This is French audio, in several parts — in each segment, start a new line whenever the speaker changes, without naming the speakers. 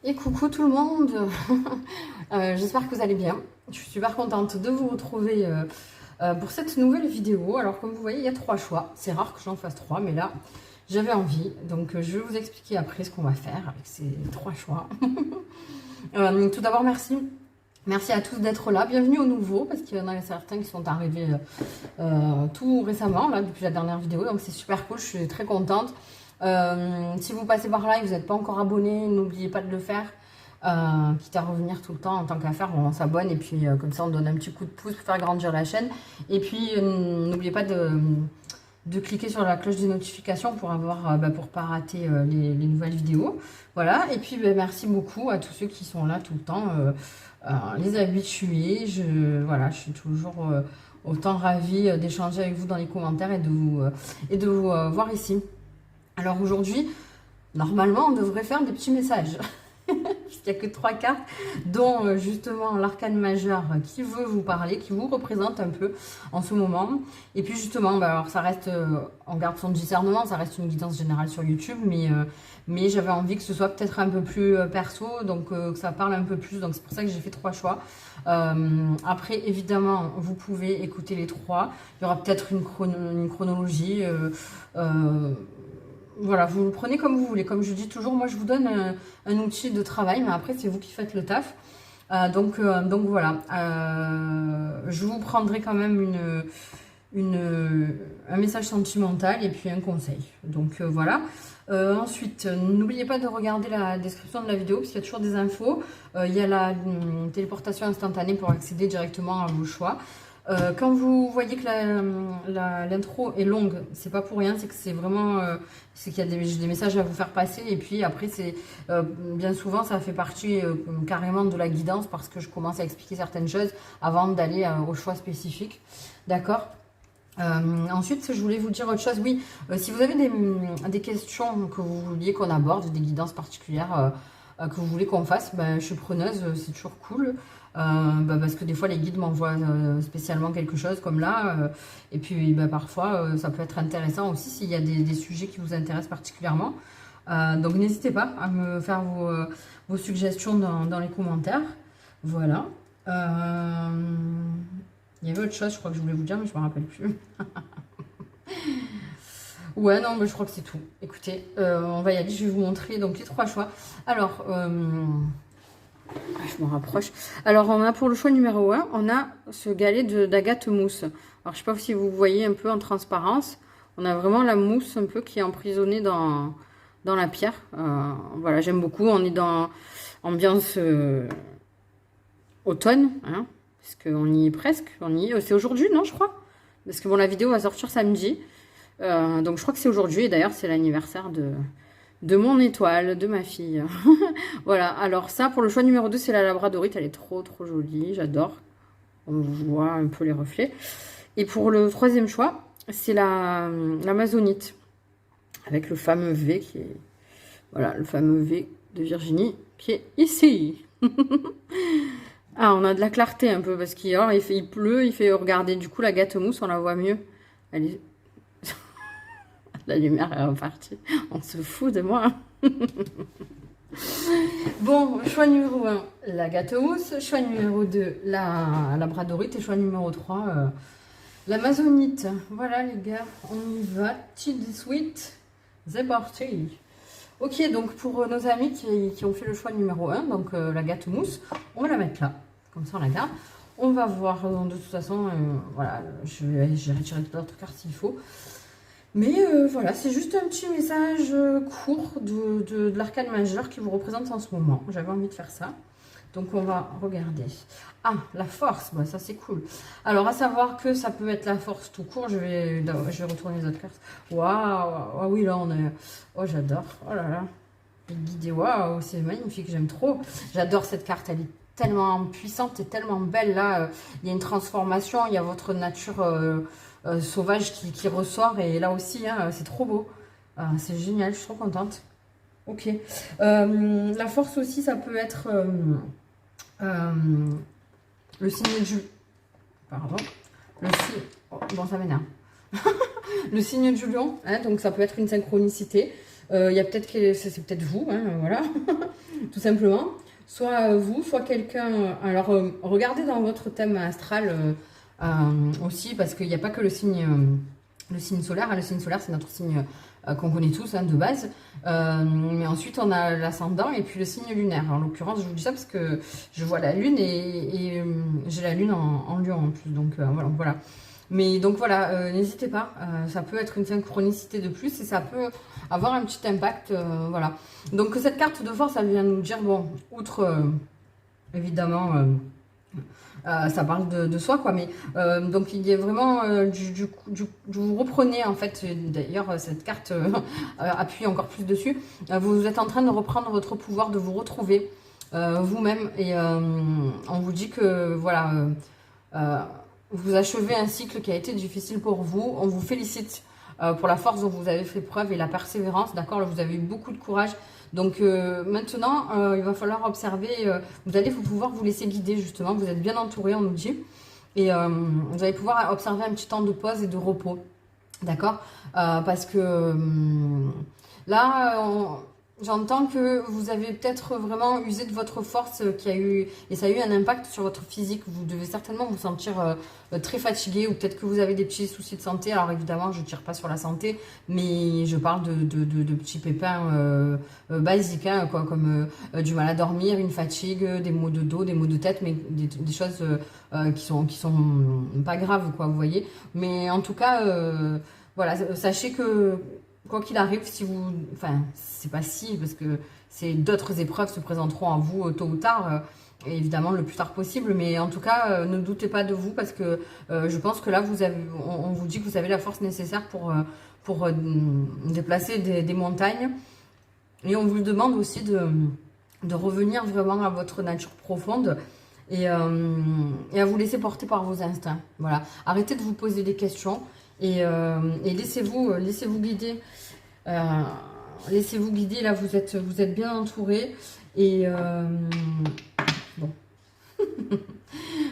Et coucou tout le monde. J'espère que vous allez bien. Je suis super contente de vous retrouver pour cette nouvelle vidéo. Alors comme vous voyez, il y a 3 choix. C'est rare que j'en fasse 3, mais là, j'avais envie. Donc je vais vous expliquer après ce qu'on va faire avec ces 3 choix. Tout d'abord, merci. Merci à tous d'être là. Bienvenue aux nouveaux, parce qu'il y en a certains qui sont arrivés tout récemment, là, depuis la dernière vidéo. Donc c'est super cool, je suis très contente. Si vous passez par là et que vous n'êtes pas encore abonné, n'oubliez pas de le faire. Quitte à revenir tout le temps en tant qu'à faire, on s'abonne et puis comme ça on donne un petit coup de pouce pour faire grandir la chaîne. Et puis n'oubliez pas de cliquer sur la cloche des notifications pour avoir pour pas rater les nouvelles vidéos. Voilà, et puis merci beaucoup à tous ceux qui sont là tout le temps, les habitués. Voilà, je suis toujours autant ravie d'échanger avec vous dans les commentaires et de vous voir ici. Alors aujourd'hui, normalement, on devrait faire des petits messages. Puisqu'il n'y a que 3 cartes, dont justement l'arcane majeur qui veut vous parler, qui vous représente un peu en ce moment. Et puis justement, alors ça reste, on garde son discernement, ça reste une guidance générale sur YouTube, mais j'avais envie que ce soit peut-être un peu plus perso, donc que ça parle un peu plus, donc c'est pour ça que j'ai fait 3 choix. Après, évidemment, vous pouvez écouter les 3, il y aura peut-être une chronologie, voilà, vous le prenez comme vous voulez. Comme je dis toujours, moi je vous donne un outil de travail, mais après c'est vous qui faites le taf. Donc voilà, je vous prendrai quand même un message sentimental et puis un conseil. Donc voilà. Ensuite, n'oubliez pas de regarder la description de la vidéo parce qu'il y a toujours des infos. Il y a la téléportation instantanée pour accéder directement à vos choix. Quand vous voyez que l'intro est longue, c'est pas pour rien, c'est que c'est vraiment c'est qu'il y a des messages à vous faire passer et puis après c'est bien souvent ça fait partie carrément de la guidance parce que je commence à expliquer certaines choses avant d'aller au choix spécifique. D'accord. Ensuite, je voulais vous dire autre chose. Oui, si vous avez des questions que vous vouliez qu'on aborde, des guidances particulières que vous voulez qu'on fasse, je suis preneuse, c'est toujours cool. Parce que des fois les guides m'envoient spécialement quelque chose comme là et puis parfois ça peut être intéressant aussi s'il y a des sujets qui vous intéressent particulièrement, donc n'hésitez pas à me faire vos suggestions dans les commentaires. Voilà. Il y avait autre chose je crois que je voulais vous dire mais je me rappelle plus. Ouais, non, mais je crois que c'est tout. Écoutez, on va y aller, je vais vous montrer donc les 3 choix. Alors je me rapproche. Alors, on a pour le choix numéro 1, on a ce galet d'agate mousse. Alors, je sais pas si vous voyez un peu en transparence. On a vraiment la mousse un peu qui est emprisonnée dans la pierre. Voilà, j'aime beaucoup. On est dans ambiance automne, hein, parce qu'on y est presque. C'est aujourd'hui, non, je crois. Parce que bon, la vidéo va sortir samedi. Donc, je crois que c'est aujourd'hui. Et d'ailleurs, c'est l'anniversaire de mon étoile, de ma fille. Voilà, alors ça, pour le choix numéro 2, c'est la labradorite. Elle est trop, trop jolie, j'adore. On voit un peu les reflets. Et pour le 3e choix, c'est l'amazonite. Avec le fameux V qui est... Voilà, le fameux V de Virginie qui est ici. Ah, on a de la clarté un peu, parce qu'il pleut, il fait regarder. Du coup, la gâte mousse, on la voit mieux. Elle est... La lumière est repartie. On se fout de moi. Bon, choix numéro 1, la gâteau-mousse. Choix numéro 2, la labradorite. Et choix numéro 3, l'amazonite. Voilà les gars, on y va. Tout de suite, c'est parti. Ok, donc pour nos amis qui ont fait le choix numéro 1, donc la gâteau-mousse, on va la mettre là. Comme ça on la garde. On va voir, de toute façon, voilà, je vais retirer d'autres cartes s'il faut. Mais voilà, c'est juste un petit message court de l'arcane majeur qui vous représente en ce moment. J'avais envie de faire ça. Donc on va regarder. Ah, la force, ça c'est cool. Alors à savoir que ça peut être la force tout court. Je vais retourner les autres cartes. Waouh, ah oui là on est... Oh j'adore, oh là là. Les guidés, waouh, c'est magnifique, j'aime trop. J'adore cette carte, elle est tellement puissante et tellement belle là. Il y a une transformation, il y a votre nature... sauvage qui ressort et là aussi hein, c'est trop beau, c'est génial, je suis trop contente. Ok, la force aussi ça peut être le signe du pardon bon ça m'énerve. Le signe du lion, hein, donc ça peut être une synchronicité. Il y a peut-être que c'est peut-être vous, hein, voilà. tout simplement. Soit vous, soit quelqu'un. Alors, regardez dans votre thème astral aussi, parce qu'il n'y a pas que le signe solaire. Hein. Le signe solaire, c'est notre signe qu'on connaît tous hein, de base. Mais ensuite, on a l'ascendant et puis le signe lunaire. En l'occurrence, je vous dis ça parce que je vois la lune et j'ai la lune en lion en plus. Donc, voilà. Mais donc voilà, n'hésitez pas, ça peut être une synchronicité de plus et ça peut avoir un petit impact, voilà. Donc cette carte de force, elle vient nous dire, bon, outre, évidemment, ça parle de soi, quoi, mais donc il y a vraiment, vous reprenez, en fait, d'ailleurs, cette carte appuie encore plus dessus, vous êtes en train de reprendre votre pouvoir, de vous retrouver vous-même, et on vous dit que, voilà, vous achevez un cycle qui a été difficile pour vous. On vous félicite pour la force dont vous avez fait preuve et la persévérance. D'accord, vous avez eu beaucoup de courage. Donc maintenant, il va falloir observer. Vous allez pouvoir vous laisser guider justement. Vous êtes bien entouré, on nous dit. Et vous allez pouvoir observer un petit temps de pause et de repos. D'accord, parce que là, j'entends que vous avez peut-être vraiment usé de votre force et ça a eu un impact sur votre physique. Vous devez certainement vous sentir très fatigué ou peut-être que vous avez des petits soucis de santé. Alors évidemment, je ne tire pas sur la santé, mais je parle de petits pépins basiques, hein, quoi, comme du mal à dormir, une fatigue, des maux de dos, des maux de tête, mais des choses qui sont pas graves, quoi, vous voyez. Mais en tout cas, voilà, sachez que quoi qu'il arrive, si vous... Enfin, c'est pas si, parce que d'autres épreuves se présenteront à vous tôt ou tard, et évidemment le plus tard possible, mais en tout cas, ne doutez pas de vous, parce que je pense que là, on vous dit que vous avez la force nécessaire pour déplacer des montagnes, et on vous demande aussi de revenir vraiment à votre nature profonde, et à vous laisser porter par vos instincts. Voilà. Arrêtez de vous poser des questions, et laissez-vous guider. Laissez-vous guider, là vous êtes bien entouré et bon.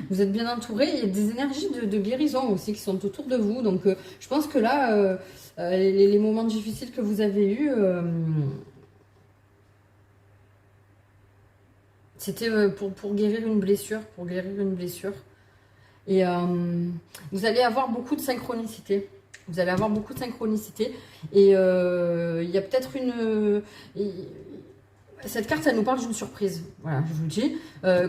Vous êtes bien entouré, il y a des énergies de guérison aussi qui sont autour de vous, donc je pense que là les moments difficiles que vous avez eus c'était pour guérir une blessure, et vous allez avoir beaucoup de synchronicité. Vous allez avoir beaucoup de synchronicité. Et il y a peut-être cette carte, elle nous parle d'une surprise. Voilà, je vous le dis.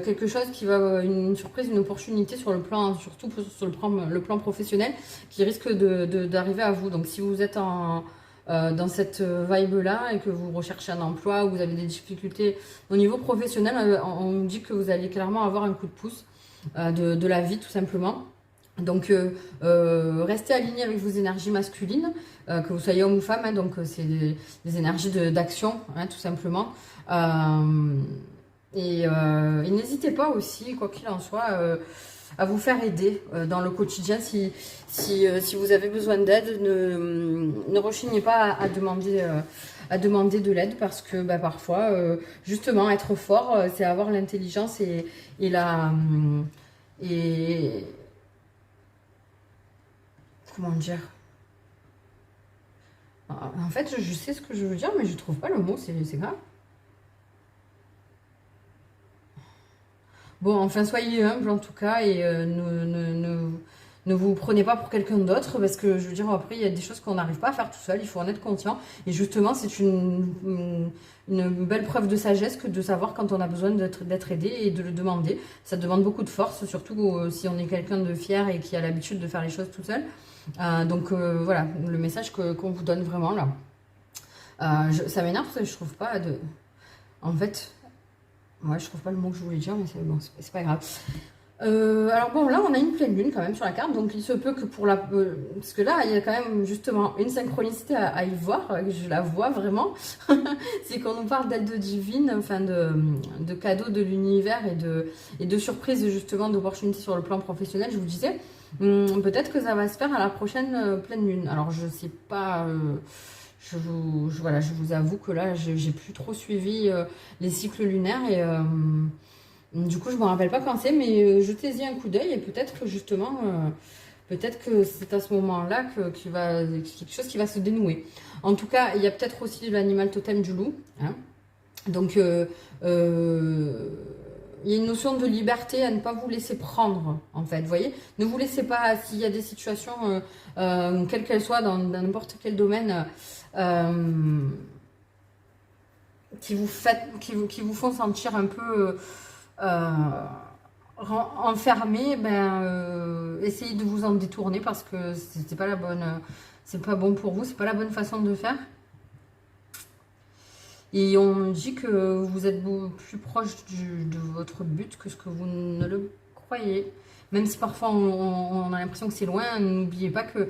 Quelque chose qui va... Une surprise, une opportunité sur le plan, surtout sur le plan professionnel, qui risque d'arriver à vous. Donc si vous êtes dans cette vibe-là et que vous recherchez un emploi ou vous avez des difficultés au niveau professionnel, on nous dit que vous allez clairement avoir un coup de pouce de la vie, tout simplement. Donc, restez aligné avec vos énergies masculines, que vous soyez homme ou femme, hein, donc c'est des énergies d'action, hein, tout simplement. Et n'hésitez pas aussi, quoi qu'il en soit, à vous faire aider dans le quotidien. Si vous avez besoin d'aide, ne rechignez pas à demander de l'aide, parce que bah, parfois, justement, être fort, c'est avoir l'intelligence et comment dire? En fait, je sais ce que je veux dire, mais je trouve pas le mot, c'est grave. Bon, enfin, soyez humble en tout cas et ne vous prenez pas pour quelqu'un d'autre, parce que je veux dire, après, il y a des choses qu'on n'arrive pas à faire tout seul, il faut en être conscient. Et justement, c'est une belle preuve de sagesse que de savoir quand on a besoin d'être aidé et de le demander. Ça demande beaucoup de force, surtout si on est quelqu'un de fier et qui a l'habitude de faire les choses tout seul. Donc voilà, le message qu'on vous donne vraiment là. Ça m'énerve parce que je trouve pas de... En fait, ouais, je trouve pas le mot que je voulais dire, mais c'est bon, c'est pas grave. Alors bon, là on a une pleine lune quand même sur la carte, donc il se peut que pour la... parce que là il y a quand même justement une synchronicité à y voir, je la vois vraiment. C'est qu'on nous parle d'aide divine, enfin de cadeaux de l'univers et de surprises justement, d'opportunités sur le plan professionnel, je vous disais. Peut-être que ça va se faire à la prochaine pleine lune. Alors je sais pas... voilà, je vous avoue que là j'ai plus trop suivi les cycles lunaires et... du coup, je ne me rappelle pas quand c'est, mais jetez-y un coup d'œil et peut-être que justement, peut-être que c'est à ce moment-là quelque chose qui va se dénouer. En tout cas, il y a peut-être aussi l'animal totem du loup, hein, Donc, il y a une notion de liberté à ne pas vous laisser prendre, en fait. Vous voyez, ne vous laissez pas, s'il y a des situations, quelles qu'elles soient, dans n'importe quel domaine, qui vous font sentir un peu enfermé, essayez de vous en détourner parce que c'est pas la bonne, c'est pas bon pour vous, c'est pas la bonne façon de faire. Et on dit que vous êtes beaucoup plus proche de votre but que ce que vous ne le croyez. Même si parfois on a l'impression que c'est loin, n'oubliez pas que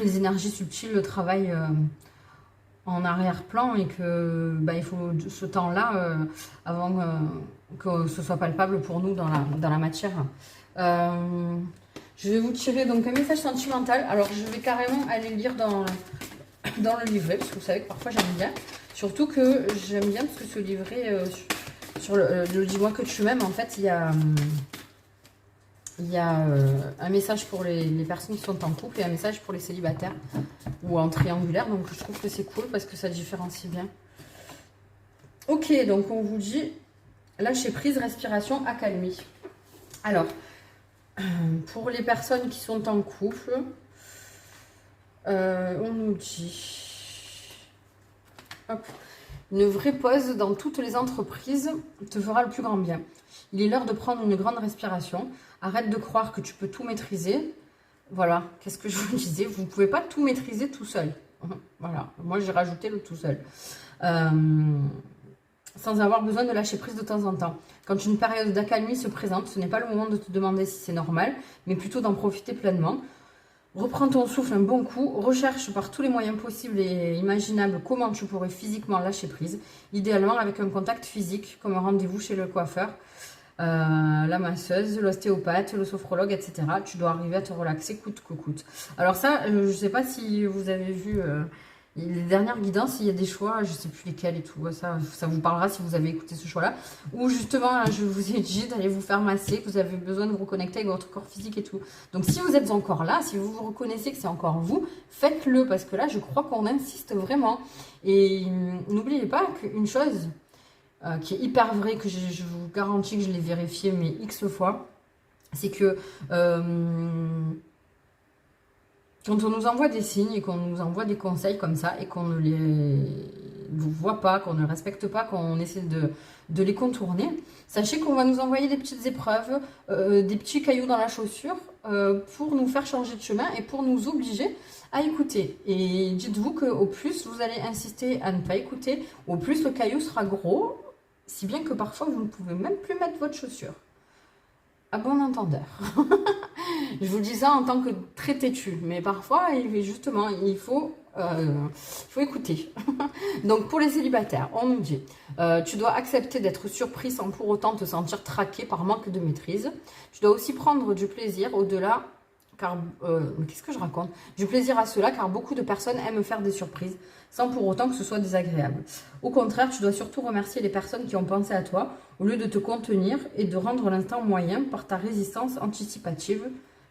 les énergies subtiles travaillent en arrière-plan et que il faut ce temps-là avant que ce soit palpable pour nous dans la matière. Je vais vous tirer donc un message sentimental. Alors je vais carrément aller lire dans le livret, parce que vous savez que parfois j'aime bien. Surtout que j'aime bien parce que ce livret, sur le Dis-moi que tu m'aimes, en fait, il y a un message pour les personnes qui sont en couple et un message pour les célibataires ou en triangulaire. Donc je trouve que c'est cool parce que ça différencie bien. Ok, donc on vous dit lâcher prise, respiration, accalmie. Alors, pour les personnes qui sont en couple, on nous dit... Hop. Une vraie pause dans toutes les entreprises te fera le plus grand bien. Il est l'heure de prendre une grande respiration. Arrête de croire que tu peux tout maîtriser. Voilà, qu'est-ce que je vous disais? Vous ne pouvez pas tout maîtriser tout seul. Voilà, moi j'ai rajouté le tout seul. Sans avoir besoin de lâcher prise de temps en temps. Quand une période d'accalmie se présente, ce n'est pas le moment de te demander si c'est normal, mais plutôt d'en profiter pleinement. Reprends ton souffle un bon coup, recherche par tous les moyens possibles et imaginables comment tu pourrais physiquement lâcher prise, idéalement avec un contact physique, comme un rendez-vous chez le coiffeur, la masseuse, l'ostéopathe, le sophrologue, etc. Tu dois arriver à te relaxer coûte que coûte. Alors ça, je ne sais pas si vous avez vu les dernières guidances, il y a des choix, je ne sais plus lesquels et tout, ça vous parlera si vous avez écouté ce choix-là, où justement, je vous ai dit d'aller vous faire masser, que vous avez besoin de vous reconnecter avec votre corps physique et tout. Donc si vous êtes encore là, si vous vous reconnaissez que c'est encore vous, faites-le, parce que là, je crois qu'on insiste vraiment. Et n'oubliez pas qu'une chose qui est hyper vraie, que je vous garantis que je l'ai vérifié, mais X fois, c'est que... quand on nous envoie des signes et qu'on nous envoie des conseils comme ça et qu'on ne les voit pas, qu'on ne respecte pas, qu'on essaie de les contourner, sachez qu'on va nous envoyer des petites épreuves, des petits cailloux dans la chaussure pour nous faire changer de chemin et pour nous obliger à écouter. Et dites-vous qu'au plus vous allez insister à ne pas écouter, au plus le caillou sera gros, si bien que parfois vous ne pouvez même plus mettre votre chaussure. À bon entendeur. Je vous dis ça en tant que très têtu, mais parfois, justement, il faut écouter. Donc, pour les célibataires, on nous dit, tu dois accepter d'être surpris sans pour autant te sentir traqué par manque de maîtrise. Tu dois aussi prendre du plaisir au-delà, car, mais qu'est-ce que je raconte? Du plaisir à cela, car beaucoup de personnes aiment faire des surprises, sans pour autant que ce soit désagréable. Au contraire, tu dois surtout remercier les personnes qui ont pensé à toi, au lieu de te contenir et de rendre l'instant moyen par ta résistance anticipative.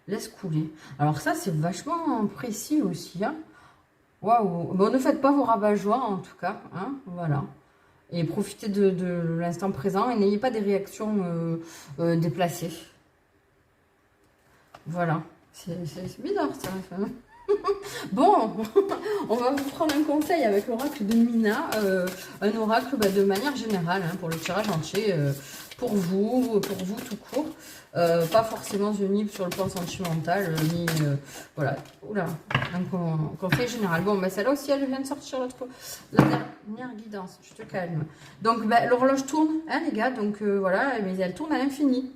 Laisse couler. Alors ça, c'est vachement précis aussi. Hein. Waouh. Bon, ne faites pas vos rabat-joie, en tout cas. Hein. Voilà. Et profitez de l'instant présent et n'ayez pas des réactions déplacées. Voilà. C'est bizarre, ça. Bon, on va vous prendre un conseil avec l'oracle de Mina. Un oracle de manière générale, hein, pour le tirage entier. Pour vous tout court. Pas forcément unique sur le plan sentimental, ni... voilà. Oula, un conseil général. Bon, celle-là aussi, elle vient de sortir la dernière guidance. Je te calme. Donc, l'horloge tourne, hein, les gars. Donc, voilà, mais elle tourne à l'infini.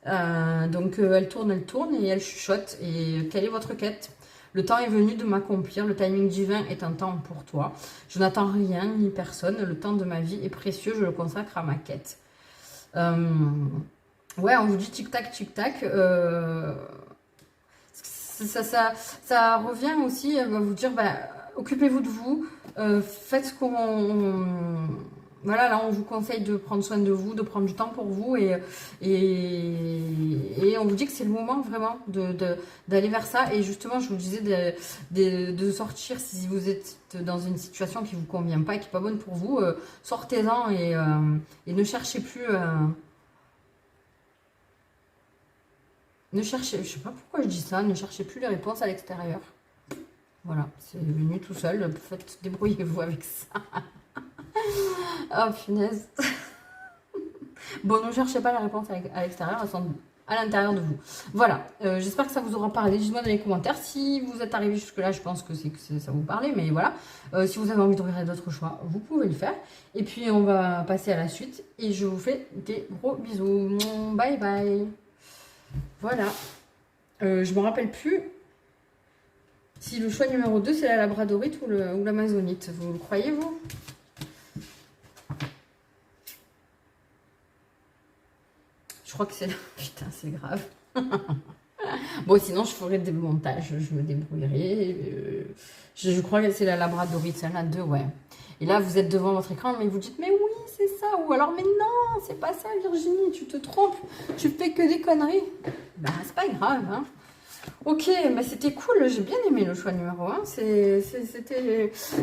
Donc, elle tourne et elle chuchote. Et quelle est votre quête? Le temps est venu de m'accomplir, le timing divin est un temps pour toi. Je n'attends rien ni personne, le temps de ma vie est précieux, je le consacre à ma quête. Ouais, on vous dit tic-tac, tic-tac. Ça revient aussi à vous dire, occupez-vous de vous, faites ce voilà, là on vous conseille de prendre soin de vous, de prendre du temps pour vous et on vous dit que c'est le moment vraiment d'aller vers ça. Et justement, je vous disais de sortir si vous êtes dans une situation qui ne vous convient pas et qui n'est pas bonne pour vous, sortez-en et ne cherchez plus... ne cherchez, je sais pas pourquoi je dis ça, ne cherchez plus les réponses à l'extérieur. Voilà, c'est venu tout seul, faites, débrouillez-vous avec ça. Oh punaise. Bon, ne cherchez pas les réponses à l'extérieur, elles sont à l'intérieur de vous. Voilà, j'espère que ça vous aura parlé. Dites-moi dans les commentaires si vous êtes arrivé jusque-là, je pense que ça vous parlait, mais voilà. Si vous avez envie de regarder d'autres choix, vous pouvez le faire. Et puis, on va passer à la suite. Et je vous fais des gros bisous. Bye bye. Voilà. Je me rappelle plus si le choix numéro 2, c'est la labradorite ou l'amazonite. Vous le croyez, vous? Je crois que c'est là. Putain, c'est grave. Bon, sinon, je ferai des montages. Je me débrouillerai. Je crois que c'est la labradorite. C'est la 2, ouais. Et là, vous êtes devant votre écran, mais vous dites, mais oui, c'est ça. Ou alors, mais non, c'est pas ça, Virginie. Tu te trompes. Tu fais que des conneries. Ben, c'est pas grave, hein. Ok, bah c'était cool, j'ai bien aimé le choix numéro 1.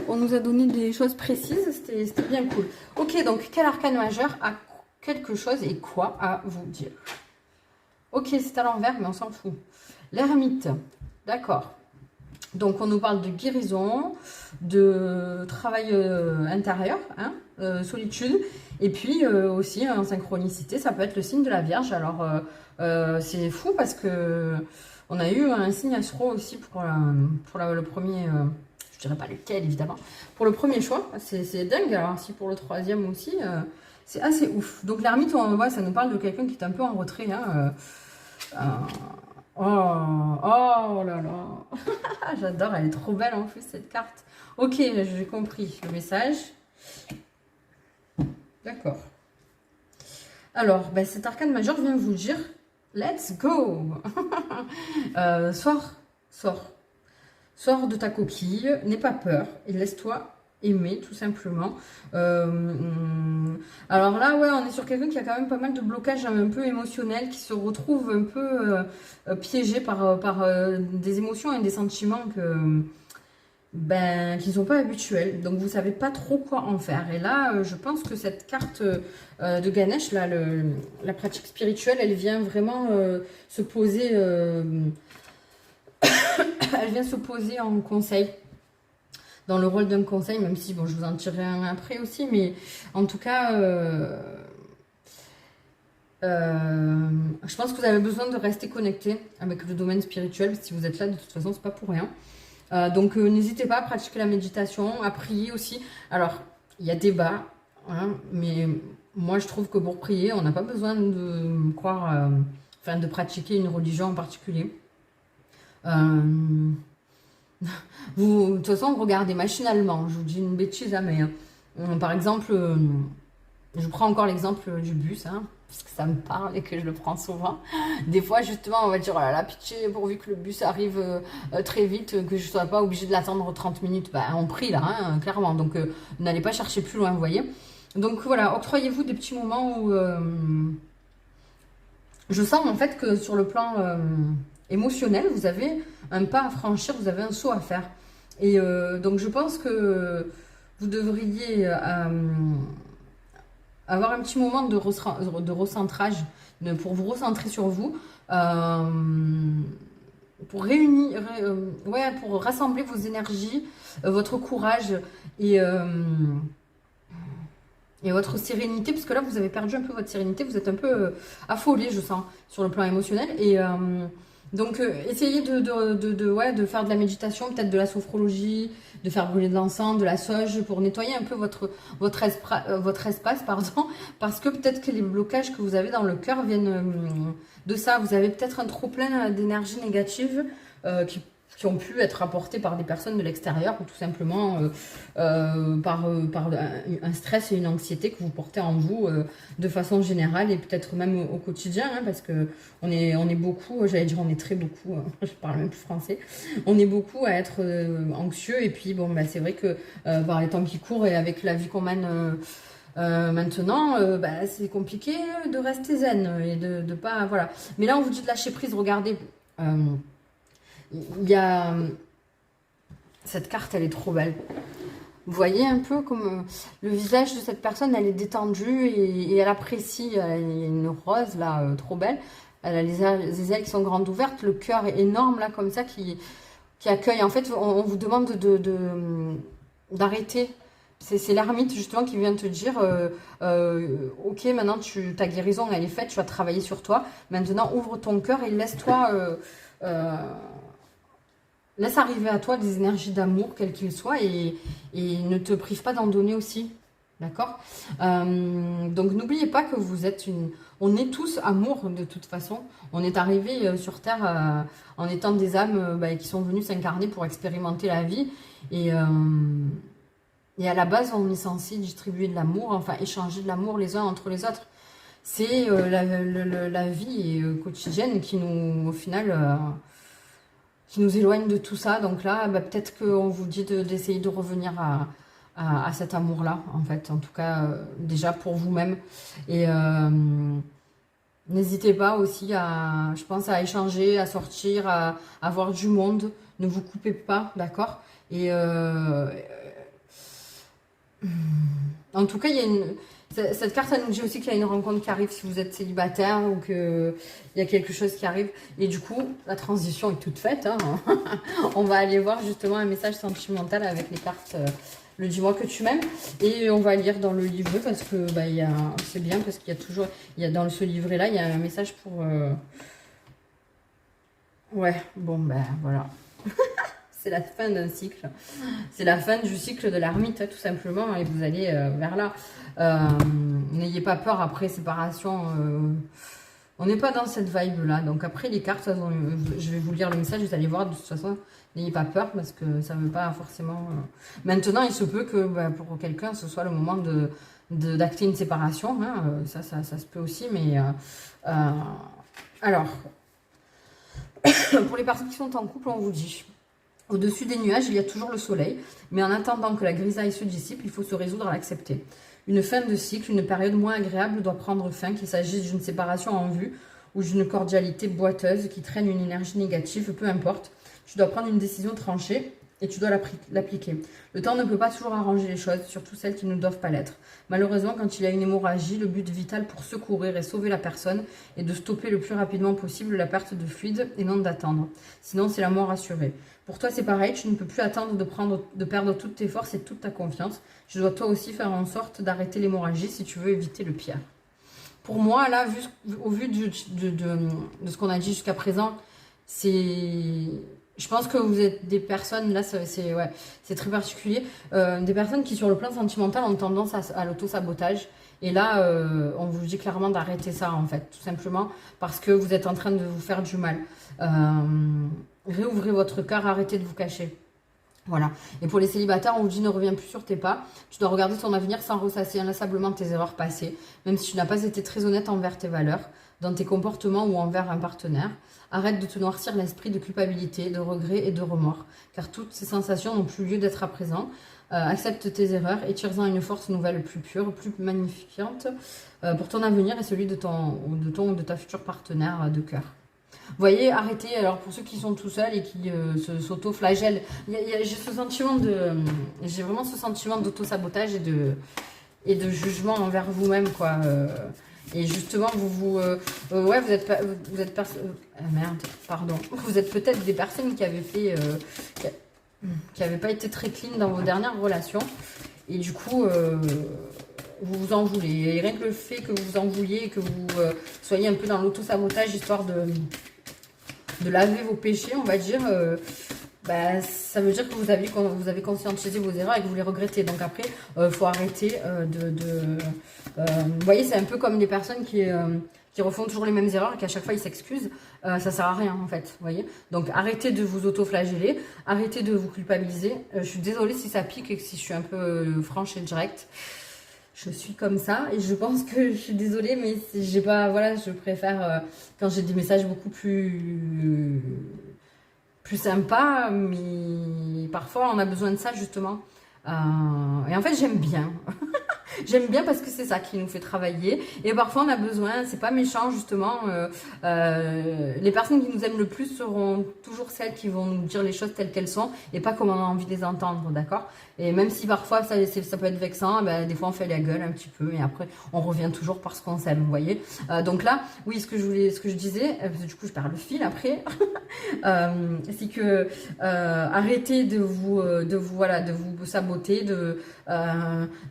On nous a donné des choses précises, c'était bien cool. Ok, donc quel arcane majeur a quelque chose et quoi à vous dire? Ok, c'est à l'envers, mais on s'en fout. L'ermite, d'accord. Donc on nous parle de guérison, de travail intérieur, hein, solitude, et puis aussi en synchronicité, ça peut être le signe de la Vierge. Alors c'est fou parce que on a eu un signe astro aussi pour le premier, je dirais pas lequel évidemment, pour le premier choix, c'est dingue. Alors si pour le troisième aussi, c'est assez ouf. Donc l'ermite, on voit, ça nous parle de quelqu'un qui est un peu en retrait, hein, oh, oh là là. J'adore, elle est trop belle en plus cette carte. Ok, j'ai compris le message. D'accord. Alors, ben, cet arcane majeur vient vous dire, let's go. Sors de ta coquille, n'aie pas peur et laisse-toi aimer tout simplement. Alors là, ouais, on est sur quelqu'un qui a quand même pas mal de blocages un peu émotionnels, qui se retrouve un peu piégé par des émotions et des sentiments qui ne sont pas habituels. Donc vous savez pas trop quoi en faire. Et là, je pense que cette carte de Ganesh, là, la pratique spirituelle, elle vient vraiment se poser. Elle vient se poser en conseil, dans le rôle d'un conseil, même si bon, je vous en tirerai un après aussi, mais en tout cas, je pense que vous avez besoin de rester connecté avec le domaine spirituel. Si vous êtes là, de toute façon, c'est pas pour rien. Donc n'hésitez pas à pratiquer la méditation, à prier aussi. Alors, il y a débat, hein, mais moi je trouve que pour prier, on n'a pas besoin de croire, enfin de pratiquer une religion en particulier. Vous, de toute façon, regardez machinalement, je vous dis une bêtise, hein, mais par exemple, je prends encore l'exemple du bus, hein, parce que ça me parle et que je le prends souvent. Des fois, justement, on va dire, oh là là, pitié, pourvu que le bus arrive très vite, que je ne sois pas obligée de l'attendre 30 minutes. Bah, on prie là, hein, clairement, donc n'allez pas chercher plus loin, vous voyez. Donc voilà, octroyez-vous des petits moments où je sens en fait que sur le plan émotionnel, vous avez un pas à franchir, vous avez un saut à faire. Et donc je pense que vous devriez avoir un petit moment de recentrage pour vous recentrer sur vous, pour réunir, pour rassembler vos énergies, votre courage et votre sérénité, parce que là vous avez perdu un peu votre sérénité, vous êtes un peu affolé, je sens, sur le plan émotionnel. Et donc essayez de faire de la méditation, peut-être de la sophrologie, de faire brûler de l'encens, de la sauge, pour nettoyer un peu votre espace, pardon, parce que peut-être que les blocages que vous avez dans le cœur viennent de ça. Vous avez peut-être un trop-plein d'énergie négative qui ont pu être apportés par des personnes de l'extérieur ou tout simplement par un stress et une anxiété que vous portez en vous de façon générale et peut-être même au quotidien, hein, parce que on est beaucoup, j'allais dire on est très beaucoup, hein, je parle même plus français, on est beaucoup à être anxieux et puis bon, bah, c'est vrai que par les temps qui courent et avec la vie qu'on mène Maintenant, bah, c'est compliqué de rester zen et de pas... Voilà. Mais là, on vous dit de lâcher prise. Regardez, il y a... Cette carte, elle est trop belle. Vous voyez un peu comme le visage de cette personne, elle est détendue et elle apprécie. Elle a une rose, là, trop belle. Elle a les ailes qui sont grandes ouvertes. Le cœur est énorme, là, comme ça, qui accueille. En fait, on vous demande d'arrêter. C'est l'ermite justement qui vient te dire ok, maintenant ta guérison elle est faite, tu vas travailler sur toi. Maintenant ouvre ton cœur et laisse-toi laisse arriver à toi des énergies d'amour quelles qu'ils soient et ne te prive pas d'en donner aussi. D'accord. Donc n'oubliez pas que vous êtes on est tous amour de toute façon. On est arrivé sur Terre en étant des âmes qui sont venues s'incarner pour expérimenter la vie et à la base, on est censé distribuer de l'amour, enfin échanger de l'amour les uns entre les autres. C'est la vie quotidienne qui nous, au final, qui nous éloigne de tout ça. Donc là, bah, peut-être qu'on vous dit d'essayer de revenir à cet amour-là, en fait. En tout cas, déjà pour vous-même. Et n'hésitez pas aussi je pense, à échanger, à sortir, à voir du monde. Ne vous coupez pas, d'accord? Et en tout cas, cette carte, elle nous dit aussi qu'il y a une rencontre qui arrive si vous êtes célibataire ou qu'il y a quelque chose qui arrive. Et du coup, la transition est toute faite. Hein. On va aller voir justement un message sentimental avec les cartes le dis-moi que tu m'aimes. Et on va lire dans le livret parce que bah, c'est bien parce qu'il y a toujours... dans ce livret-là, il y a un message pour... Ouais, bon, ben voilà. C'est la fin d'un cycle. C'est la fin du cycle de l'ermite, tout simplement, et vous allez vers là. N'ayez pas peur après séparation. On n'est pas dans cette vibe-là. Donc après, les cartes, je vais vous lire le message, vous allez voir, de toute façon, n'ayez pas peur, parce que ça ne veut pas forcément... Maintenant, il se peut que pour quelqu'un, ce soit le moment d'acter une séparation. Hein. Ça se peut aussi, mais... alors, pour les personnes qui sont en couple, on vous dit... Au-dessus des nuages, il y a toujours le soleil, mais en attendant que la grisaille se dissipe, il faut se résoudre à l'accepter. Une fin de cycle, une période moins agréable doit prendre fin, qu'il s'agisse d'une séparation en vue ou d'une cordialité boiteuse qui traîne une énergie négative, peu importe. Tu dois prendre une décision tranchée et tu dois l'appliquer. Le temps ne peut pas toujours arranger les choses, surtout celles qui ne doivent pas l'être. Malheureusement, quand il y a une hémorragie, le but vital pour secourir et sauver la personne est de stopper le plus rapidement possible la perte de fluide et non d'attendre. Sinon, c'est la mort assurée. Pour toi, c'est pareil, tu ne peux plus attendre de perdre toutes tes forces et toute ta confiance. Tu dois toi aussi faire en sorte d'arrêter l'hémorragie si tu veux éviter le pire. Pour moi, là, au vu de ce qu'on a dit jusqu'à présent, je pense que vous êtes des personnes, là, c'est très particulier, des personnes qui, sur le plan sentimental, ont tendance à l'auto-sabotage. Et là, on vous dit clairement d'arrêter ça, en fait, tout simplement, parce que vous êtes en train de vous faire du mal. Réouvrez votre cœur, arrêtez de vous cacher. Voilà. Et pour les célibataires, on vous dit ne reviens plus sur tes pas. Tu dois regarder ton avenir sans ressasser inlassablement tes erreurs passées, même si tu n'as pas été très honnête envers tes valeurs, dans tes comportements ou envers un partenaire. Arrête de te noircir l'esprit de culpabilité, de regret et de remords, car toutes ces sensations n'ont plus lieu d'être à présent. Accepte tes erreurs et tire-en une force nouvelle plus pure, plus magnifiante pour ton avenir et celui de ton ou de ta future partenaire de cœur. Vous voyez, arrêtez, alors pour ceux qui sont tout seuls et qui s'auto-flagellent, j'ai vraiment ce sentiment d'auto-sabotage et de jugement envers vous-même, quoi. Et justement, vous êtes peut-être des personnes qui avaient fait, qui n'avaient pas été très clean dans vos dernières relations, et du coup, vous vous en voulez. Et rien que le fait que vous vous en vouliez, que vous soyez un peu dans l'auto-sabotage, histoire de laver vos péchés, on va dire, ça veut dire que vous avez conscientisé vos erreurs et que vous les regrettez. Donc après, faut arrêter vous voyez, c'est un peu comme les personnes qui refont toujours les mêmes erreurs et qu'à chaque fois ils s'excusent. Ça sert à rien, en fait, vous voyez. Donc arrêtez de vous auto-flageller, arrêtez de vous culpabiliser. Je suis désolée si ça pique et que si je suis un peu franche et directe. Je suis comme ça et je pense que je suis désolée, mais j'ai pas, voilà, je préfère quand j'ai des messages beaucoup plus sympas, mais parfois on a besoin de ça justement. Et en fait, j'aime bien. J'aime bien parce que c'est ça qui nous fait travailler. Et parfois, on a besoin, c'est pas méchant, justement. Les personnes qui nous aiment le plus seront toujours celles qui vont nous dire les choses telles qu'elles sont et pas comme on a envie de les entendre, d'accord? Et même si parfois ça peut être vexant, ben, des fois on fait la gueule un petit peu et après on revient toujours parce qu'on s'aime, vous voyez? Donc là, oui, ce que je disais, parce que du coup je perds le fil après, c'est que arrêtez de vous saboter, de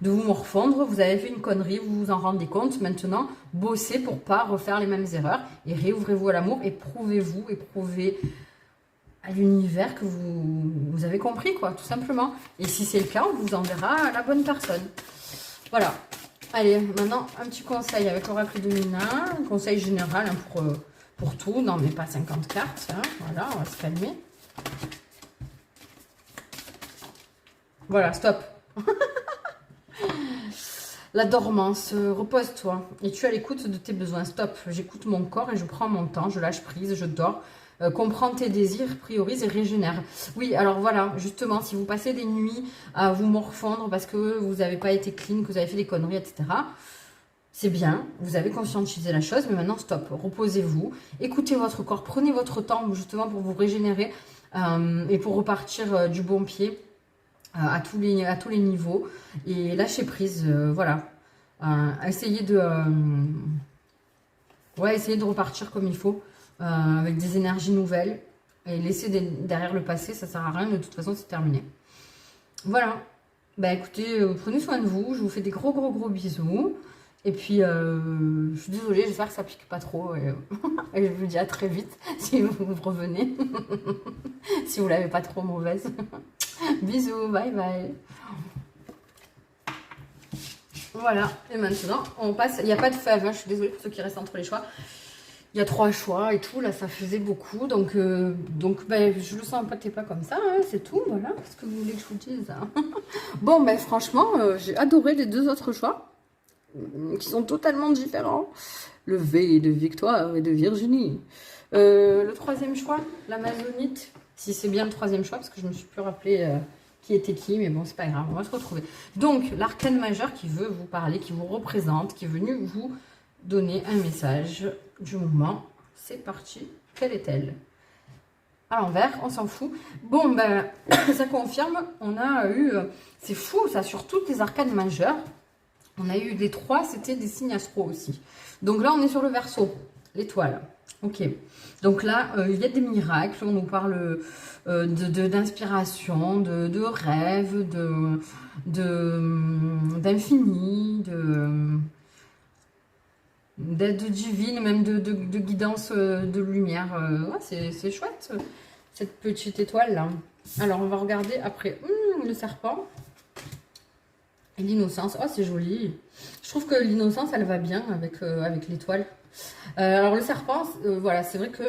vous morfondre. Vous avez fait une connerie, vous vous en rendez compte. Maintenant, bossez pour pas refaire les mêmes erreurs et réouvrez-vous à l'amour et prouvez à l'univers que vous avez compris, quoi, tout simplement. Et si c'est le cas, on vous enverra la bonne personne. Voilà. Allez, maintenant, un petit conseil avec l'oracle de Mina, un conseil général hein, pour tout. Non, mais pas 50 cartes. Hein. Voilà, on va se calmer. Voilà, stop. La dormance, repose-toi et tu es à l'écoute de tes besoins. Stop, j'écoute mon corps et je prends mon temps, je lâche prise, je dors. Comprends tes désirs, priorise et régénère. Oui, alors voilà, justement, si vous passez des nuits à vous morfondre parce que vous n'avez pas été clean, que vous avez fait des conneries, etc., c'est bien, vous avez conscientisé la chose, mais maintenant, stop, reposez-vous, écoutez votre corps, prenez votre temps justement pour vous régénérer et pour repartir du bon pied. À tous les niveaux et lâcher prise, voilà. Essayez de repartir comme il faut avec des énergies nouvelles et laisser derrière le passé, ça sert à rien, de toute façon c'est terminé. Voilà, bah écoutez, prenez soin de vous, je vous fais des gros bisous et puis je suis désolée, j'espère que ça pique pas trop et je vous dis à très vite si vous revenez si vous l'avez pas trop mauvaise. Bisous, bye bye. Voilà, et maintenant, on passe. Il n'y a pas de fèves, hein, je suis désolée pour ceux qui restent entre les choix. Il y a 3 choix et tout, là, ça faisait beaucoup. Donc ben, je le sens pas comme ça, hein, c'est tout, voilà. Qu'est-ce que vous voulez que je vous dise hein. Bon, ben franchement, j'ai adoré les 2 autres choix, qui sont totalement différents. Le V de Victoire et de Virginie. Le 3e choix, l'Amazonite. Si c'est bien le 3e choix, parce que je me suis plus rappelé qui était qui, mais bon, c'est pas grave, on va se retrouver. Donc, l'arcane majeur qui veut vous parler, qui vous représente, qui est venu vous donner un message du moment. C'est parti. Quelle est-elle? À l'envers, on s'en fout. Bon, ben, ça confirme, on a eu, c'est fou ça, sur toutes les arcanes majeures, on a eu les 3, c'était des signes astro aussi. Donc là, on est sur le Verseau, l'étoile. Ok, donc là, il y a des miracles, on nous parle d'inspiration, de rêve, d'infini, d'aide divine, même de guidance de lumière. Ouais, c'est chouette, cette petite étoile-là. Alors, on va regarder après le serpent et l'innocence. Oh, c'est joli. Je trouve que l'innocence, elle va bien avec l'étoile. Alors le serpent, voilà, c'est vrai que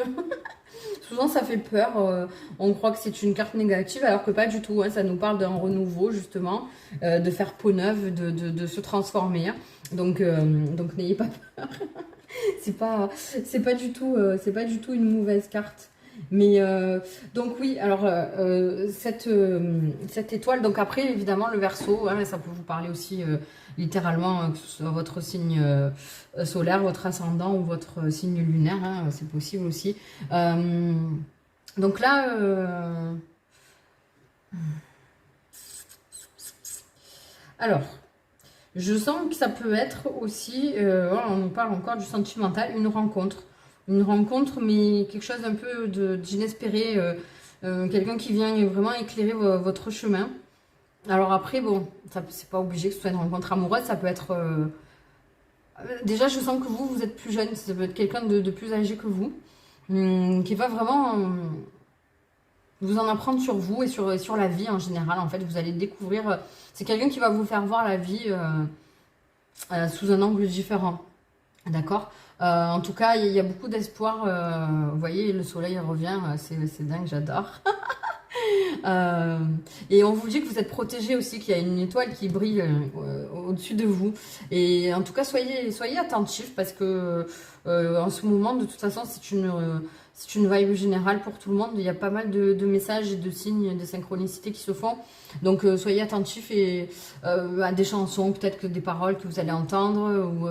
souvent ça fait peur, on croit que c'est une carte négative alors que pas du tout, hein, ça nous parle d'un renouveau justement, de faire peau neuve, de se transformer, hein. Donc n'ayez pas peur, c'est pas du tout une mauvaise carte. Mais donc oui, alors cette étoile, donc après évidemment le Verseau, hein, ça peut vous parler aussi littéralement, que ce soit votre signe solaire, votre ascendant ou votre signe lunaire, hein, c'est possible aussi. Donc là, alors, je sens que ça peut être aussi, on nous parle encore du sentimental, une rencontre. Une rencontre, mais quelque chose un peu d'inespéré, quelqu'un qui vient vraiment éclairer votre chemin. Alors après, bon, c'est pas obligé que ce soit une rencontre amoureuse, ça peut être... déjà, je sens que vous êtes plus jeune, ça peut être quelqu'un de plus âgé que vous, qui va vraiment vous en apprendre sur vous et sur la vie en général. En fait, vous allez découvrir... c'est quelqu'un qui va vous faire voir la vie sous un angle différent. D'accord? En tout cas, il y a beaucoup d'espoir. Vous voyez, le soleil revient, c'est dingue, j'adore. Et on vous dit que vous êtes protégé aussi, qu'il y a une étoile qui brille au-dessus de vous. Et en tout cas, soyez attentifs parce que en ce moment, de toute façon, c'est une vibe générale pour tout le monde. Il y a pas mal de messages et de signes de synchronicité qui se font. Donc soyez attentifs à des chansons, peut-être que des paroles que vous allez entendre, ou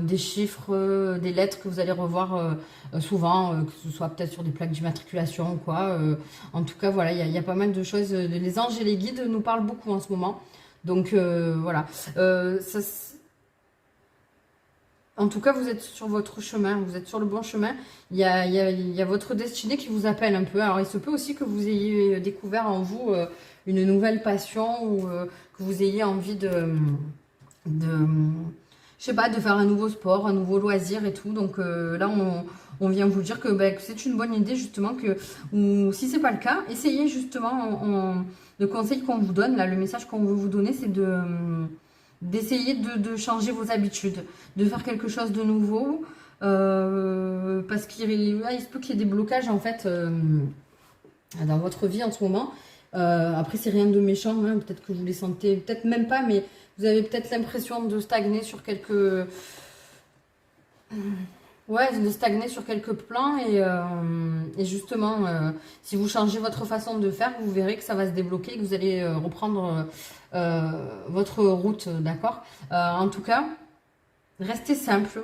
des chiffres, des lettres que vous allez revoir souvent, que ce soit peut-être sur des plaques d'immatriculation ou quoi. En tout cas, voilà, il y a pas mal de choses. Les anges et les guides nous parlent beaucoup en ce moment. Donc voilà. En tout cas, vous êtes sur votre chemin, vous êtes sur le bon chemin. Il y a votre destinée qui vous appelle un peu. Alors, il se peut aussi que vous ayez découvert en vous une nouvelle passion, ou que vous ayez envie je sais pas, de faire un nouveau sport, un nouveau loisir et tout. Donc là, on vient vous dire que c'est une bonne idée, justement, ou si c'est pas le cas, essayez justement, le conseil qu'on vous donne, là, le message qu'on veut vous donner, c'est d'essayer de changer vos habitudes, de faire quelque chose de nouveau, parce qu'il se peut qu'il y ait des blocages, en fait, dans votre vie en ce moment. Après, c'est rien de méchant, hein, peut-être que vous les sentez, peut-être même pas, mais vous avez peut-être l'impression de stagner sur quelques... Ouais, de stagner sur quelques plans, et justement, si vous changez votre façon de faire, vous verrez que ça va se débloquer, que vous allez reprendre votre route, d'accord? En tout cas, restez simple,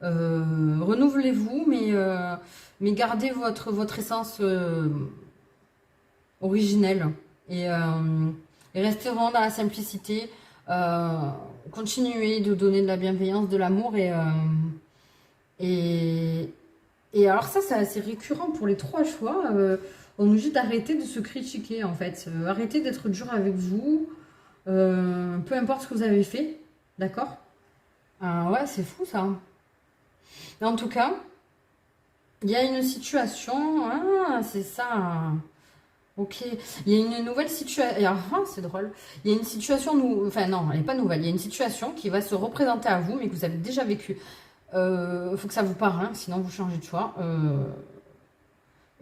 renouvelez-vous, mais gardez votre essence originelle, et restez vraiment dans la simplicité. Continuez de donner de la bienveillance, de l'amour, et alors ça, c'est assez récurrent pour les 3 choix. On nous dit d'arrêter de se critiquer, en fait. Arrêtez d'être dur avec vous, peu importe ce que vous avez fait, d'accord? Ouais, c'est fou ça. Mais en tout cas, il y a une situation... Ah, c'est ça. Ok, il y a une nouvelle situation. Ah, c'est drôle. Il y a une situation, enfin non, elle n'est pas nouvelle. Il y a une situation qui va se représenter à vous, mais que vous avez déjà vécu. Il faut que ça vous parle, hein, sinon vous changez de choix.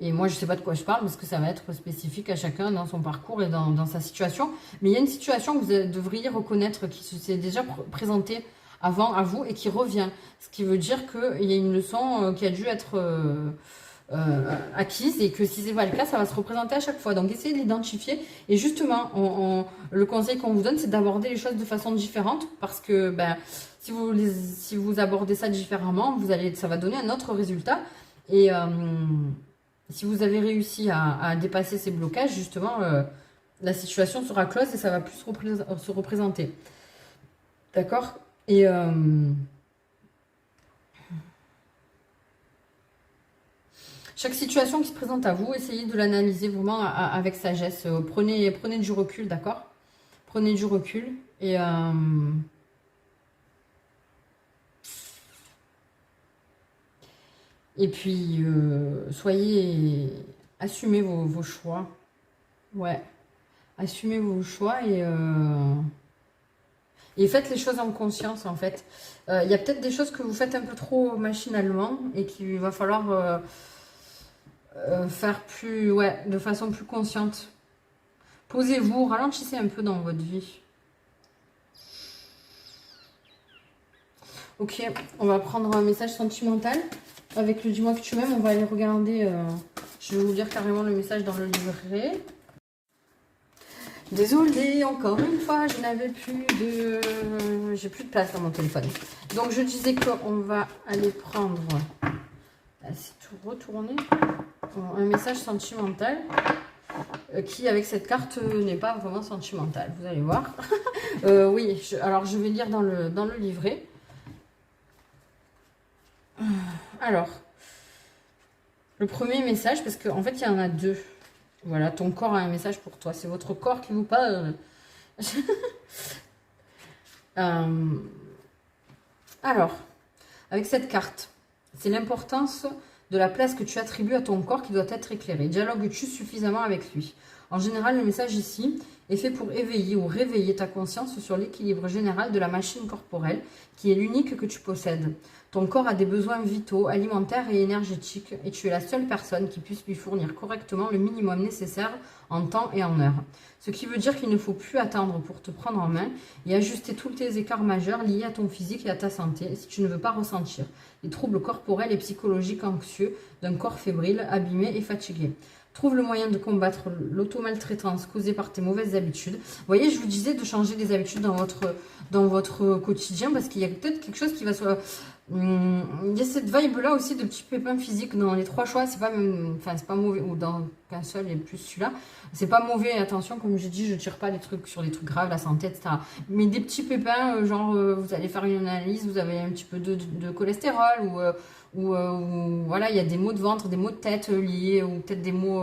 Et moi, je ne sais pas de quoi je parle, parce que ça va être spécifique à chacun dans son parcours et dans sa situation. Mais il y a une situation que vous devriez reconnaître qui s'est déjà présentée avant à vous et qui revient. Ce qui veut dire qu'il y a une leçon qui a dû être acquise, et que si c'est pas le cas, ça va se représenter à chaque fois. Donc essayez de l'identifier, et justement, le conseil qu'on vous donne, c'est d'aborder les choses de façon différente, parce que si vous abordez ça différemment, ça va donner un autre résultat. Et si vous avez réussi à dépasser ces blocages, justement, la situation sera close et ça va plus se représenter. D'accord? Et chaque situation qui se présente à vous, essayez de l'analyser vraiment avec sagesse. Prenez du recul, d'accord? Prenez du recul, et puis assumez vos choix. Ouais, assumez vos choix, et faites les choses en conscience, en fait. Il y a peut-être des choses que vous faites un peu trop machinalement, et qu'il va falloir faire de façon plus consciente. Posez-vous, ralentissez un peu dans votre vie. Ok, on va prendre un message sentimental. Avec le dis-moi que tu m'aimes, on va aller regarder. Je vais vous lire carrément le message dans le livret. Désolée, encore une fois, j'ai plus de place dans mon téléphone. Donc je disais qu'on va aller prendre... C'est tout retourné. Un message sentimental qui, avec cette carte, n'est pas vraiment sentimental. Vous allez voir. Oui, alors je vais lire dans le livret. Alors, le premier message, parce qu'en fait, il y en a 2. Voilà, ton corps a un message pour toi. C'est votre corps qui vous parle. Alors, avec cette carte, c'est l'importance de la place que tu attribues à ton corps qui doit être éclairée. Dialogue-tu suffisamment avec lui? En général, le message ici est fait pour éveiller ou réveiller ta conscience sur l'équilibre général de la machine corporelle, qui est l'unique que tu possèdes. Ton corps a des besoins vitaux, alimentaires et énergétiques, et tu es la seule personne qui puisse lui fournir correctement le minimum nécessaire en temps et en heure. Ce qui veut dire qu'il ne faut plus attendre pour te prendre en main et ajuster tous tes écarts majeurs liés à ton physique et à ta santé si tu ne veux pas ressentir les troubles corporels et psychologiques anxieux d'un corps fébrile, abîmé et fatigué. Trouve le moyen de combattre l'automaltraitance causée par tes mauvaises habitudes. Vous voyez, je vous disais de changer des habitudes dans votre quotidien parce qu'il y a peut-être quelque chose qui va se... il y a cette vibe-là aussi de petits pépins physiques dans les 3 choix. C'est pas même, enfin, c'est pas mauvais, ou dans qu'un seul et plus celui-là. C'est pas mauvais, attention, comme j'ai dit, je tire pas des trucs sur des trucs graves, la santé, etc. Mais des petits pépins, genre vous allez faire une analyse, vous avez un petit peu de cholestérol, ou voilà, il y a des maux de ventre, des maux de tête liés, ou peut-être des maux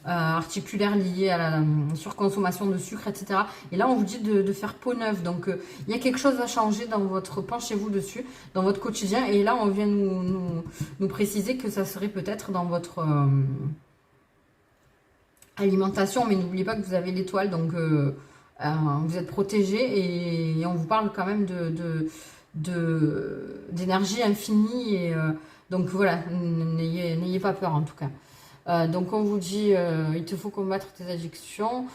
articulaires liés à la surconsommation de sucre, etc. Et là, on vous dit de faire peau neuve. Donc, il y a quelque chose à changer dans votre... Penchez-vous dessus, dans votre quotidien. Et là, on vient nous préciser que ça serait peut-être dans votre alimentation. Mais n'oubliez pas que vous avez l'étoile, donc vous êtes protégé. Et on vous parle quand même d'énergie infinie. Et donc, voilà, n'ayez pas peur en tout cas. Donc on vous dit, il te faut combattre tes addictions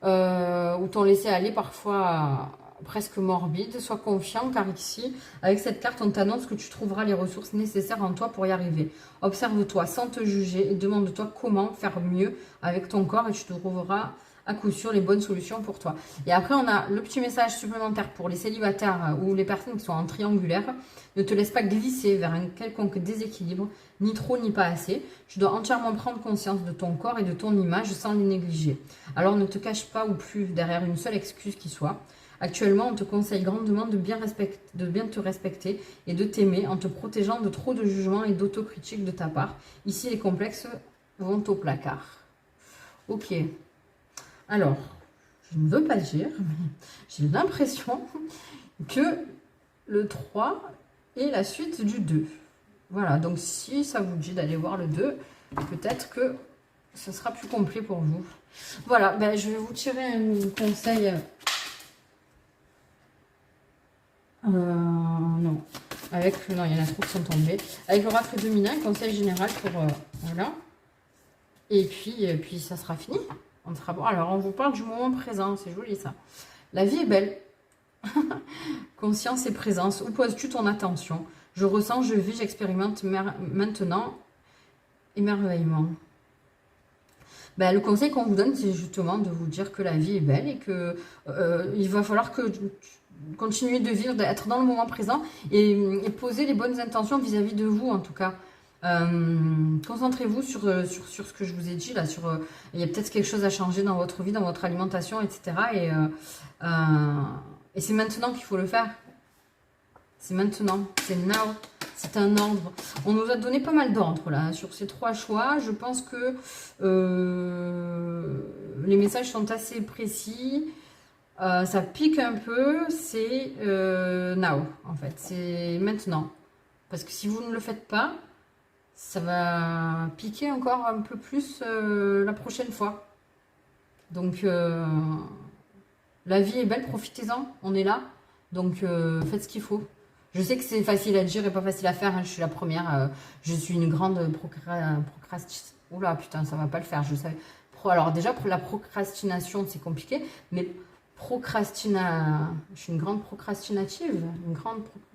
ou t'en laisser aller parfois presque morbide. Sois confiant car ici, avec cette carte, on t'annonce que tu trouveras les ressources nécessaires en toi pour y arriver. Observe-toi sans te juger et demande-toi comment faire mieux avec ton corps et tu trouveras à coup sûr les bonnes solutions pour toi. Et après, on a le petit message supplémentaire pour les célibataires ou les personnes qui sont en triangulaire. Ne te laisse pas glisser vers un quelconque déséquilibre, ni trop ni pas assez. Tu dois entièrement prendre conscience de ton corps et de ton image sans les négliger. Alors ne te cache pas ou plus derrière une seule excuse qui soit. Actuellement, on te conseille grandement de bien te respecter et de t'aimer en te protégeant de trop de jugements et d'autocritique de ta part. Ici, les complexes vont au placard. Ok. Alors, je ne veux pas dire, mais j'ai l'impression que le 3 est la suite du 2. Voilà, donc si ça vous dit d'aller voir le 2, peut-être que ce sera plus complet pour vous. Voilà, ben, je vais vous tirer un conseil. Non, non, il y en a trop qui sont tombés. Avec l'oracle féminin, conseil général pour... voilà. Et puis ça sera fini. On sera bon. Alors, on vous parle du moment présent. C'est joli, ça. La vie est belle. Conscience et présence. Où poses-tu ton attention? Je ressens, je vis, j'expérimente maintenant. Émerveillement. Ben, le conseil qu'on vous donne, c'est justement de vous dire que la vie est belle et que il va falloir que continuer de vivre, d'être dans le moment présent et poser les bonnes intentions vis-à-vis de vous, en tout cas. Concentrez-vous sur ce que je vous ai dit là, il y a peut-être quelque chose à changer dans votre vie, dans votre alimentation, etc. Et c'est maintenant qu'il faut le faire. C'est maintenant, c'est now, c'est un ordre. On nous a donné pas mal d'ordres là sur ces 3 choix. Je pense que les messages sont assez précis. Ça pique un peu, c'est now en fait, c'est maintenant. Parce que si vous ne le faites pas, ça va piquer encore un peu plus la prochaine fois. Donc, la vie est belle, profitez-en, on est là. Donc, faites ce qu'il faut. Je sais que c'est facile à dire et pas facile à faire. Hein, je suis la première. Je suis une grande procrastinatrice. Oula, putain, ça va pas le faire. Je savais. Alors, déjà, pour la procrastination, c'est compliqué. Mais je suis une grande procrastinative.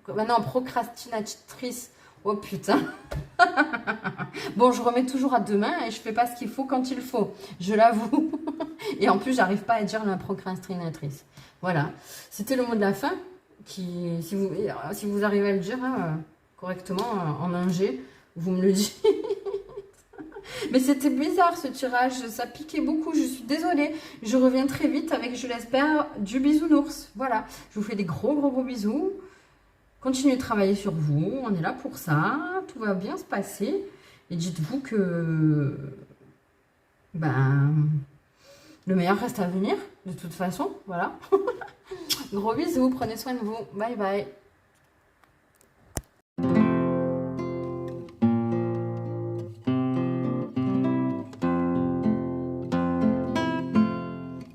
Non, procrastinatrice. Oh putain. Bon, je remets toujours à demain et je fais pas ce qu'il faut quand il faut. Je l'avoue. Et en plus, j'arrive pas à dire la procrastinatrice. Voilà. C'était le mot de la fin. Si vous arrivez à le dire hein, correctement en ingé, vous me le dites. Mais c'était bizarre ce tirage. Ça piquait beaucoup. Je suis désolée. Je reviens très vite avec, je l'espère, du bisounours. Voilà. Je vous fais des gros bisous. Continuez de travailler sur vous, on est là pour ça, tout va bien se passer. Et dites-vous que le meilleur reste à venir, de toute façon, voilà. Gros bisous, prenez soin de vous, bye bye.